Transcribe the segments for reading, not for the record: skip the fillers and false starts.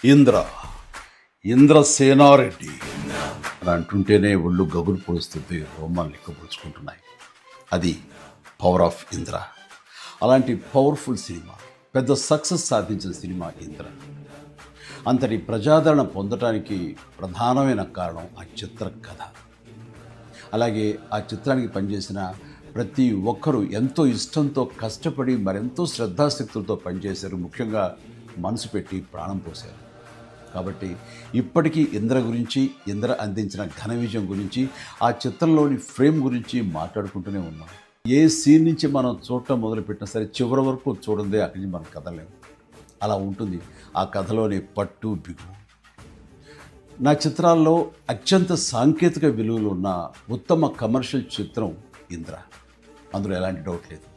ఇంద్ర ఇంద్రసేనారెడ్డి అని అంటుంటేనే ఒళ్ళు గగురు పొడుస్తుంది, రోమాలు లెక్కపరుచుకుంటున్నాయి. అది పవర్ ఆఫ్ ఇంద్ర. అలాంటి పవర్ఫుల్ సినిమా, పెద్ద సక్సెస్ సాధించిన సినిమా ఇంద్ర. అంతటి ప్రజాదరణ పొందటానికి ప్రధానమైన కారణం ఆ చిత్ర కథ. అలాగే ఆ చిత్రానికి పనిచేసిన ప్రతి ఒక్కరూ ఎంతో ఇష్టంతో కష్టపడి మరెంతో శ్రద్ధాశక్తులతో పనిచేశారు. ముఖ్యంగా మనసు పెట్టి ప్రాణం పోశారు. కాబట్టి ఇప్పటికీ ఇంద్ర గురించి, ఇంద్ర అందించిన ఘన విజయం గురించి, ఆ చిత్రంలోని ఫ్రేమ్ గురించి మాట్లాడుకుంటూనే ఉన్నాం. ఏ సీన్ నుంచి మనం చూడటం మొదలుపెట్టినా సరే చివరి వరకు చూడందే అక్కడి నుంచి మనం కదలేము. అలా ఉంటుంది ఆ కథలోని పట్టు బిగు. నా చిత్రాల్లో అత్యంత సాంకేతిక విలువలు ఉన్న ఉత్తమ కమర్షియల్ చిత్రం ఇంద్ర. అందులో ఎలాంటి డౌట్ లేదు.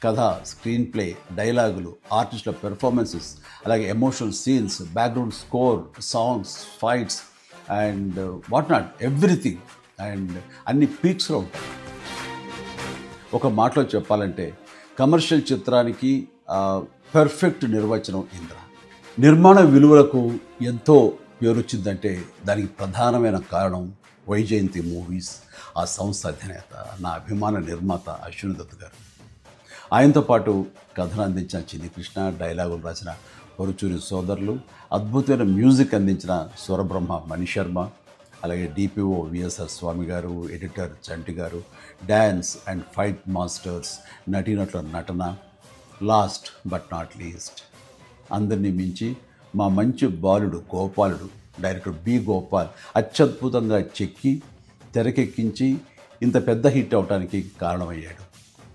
కథ, స్క్రీన్ ప్లే, డైలాగులు, ఆర్టిస్టుల పెర్ఫార్మెన్సెస్, అలాగే emotional scenes, background score, songs, fights and what not, everything. And అన్ని పీక్స్లో ఉంటాయి. ఒక మాటలో చెప్పాలంటే కమర్షియల్ చిత్రానికి పర్ఫెక్ట్ నిర్వచనం ఇంద్ర. నిర్మాణ విలువలకు ఎంతో పేరొచ్చిందంటే దానికి ప్రధానమైన కారణం వైజయంతి మూవీస్, ఆ సంస్థ అధినేత, నా అభిమాన నిర్మాత అశ్విని దత్ గారు. ఆయనతో పాటు కథను అందించిన చిన్ని కృష్ణ, డైలాగులు రాసిన పరుచూరి సోదరులు, అద్భుతమైన మ్యూజిక్ అందించిన స్వరబ్రహ్మ మణిశర్మ, అలాగే డిపిఓ విఎస్ఆర్ స్వామి గారు, ఎడిటర్ చంటి గారు, డ్యాన్స్ అండ్ ఫైట్ మాస్టర్స్, నటీనటుల నటన, లాస్ట్ బట్ నాట్ లీస్ట్ అందరినీ మించి మా మంచి బాలుడు గోపాలుడు, డైరెక్టర్ బి గోపాల్ అత్యద్భుతంగా చెక్కి తెరకెక్కించి ఇంత పెద్ద హిట్ అవడానికి కారణమయ్యాడు.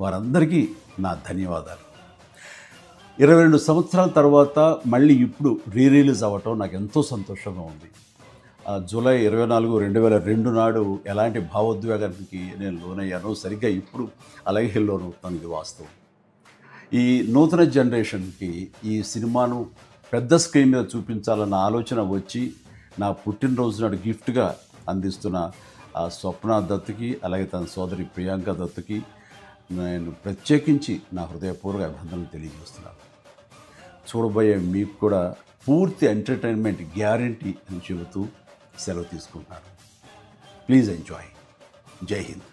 వారందరికీ నా ధన్యవాదాలు. 22 సంవత్సరాల తర్వాత మళ్ళీ ఇప్పుడు రిలీజ్ అవ్వటం నాకు ఎంతో సంతోషంగా ఉంది. జూలై 24, 2002 నాడు ఎలాంటి భావోద్వేగానికి నేను లోనయ్యానో సరిగ్గా ఇప్పుడు అలాగే లోనవుతాను. ఇది వాస్తవం. ఈ నూతన జనరేషన్కి ఈ సినిమాను పెద్ద స్క్రీన్ మీద చూపించాలన్న ఆలోచన వచ్చి నా పుట్టినరోజు నాడు గిఫ్ట్గా అందిస్తున్న స్వప్న దత్తుకి, అలాగే తన సోదరి ప్రియాంక దత్తుకి నేను ప్రత్యేకించి నా హృదయపూర్వక అభినందనలు తెలియజేస్తున్నాను. చూడబోయే మీకు కూడా పూర్తి ఎంటర్టైన్మెంట్ గ్యారంటీ అని చెబుతూ సెలవు తీసుకుంటున్నాను. Please enjoy. జై హింద్.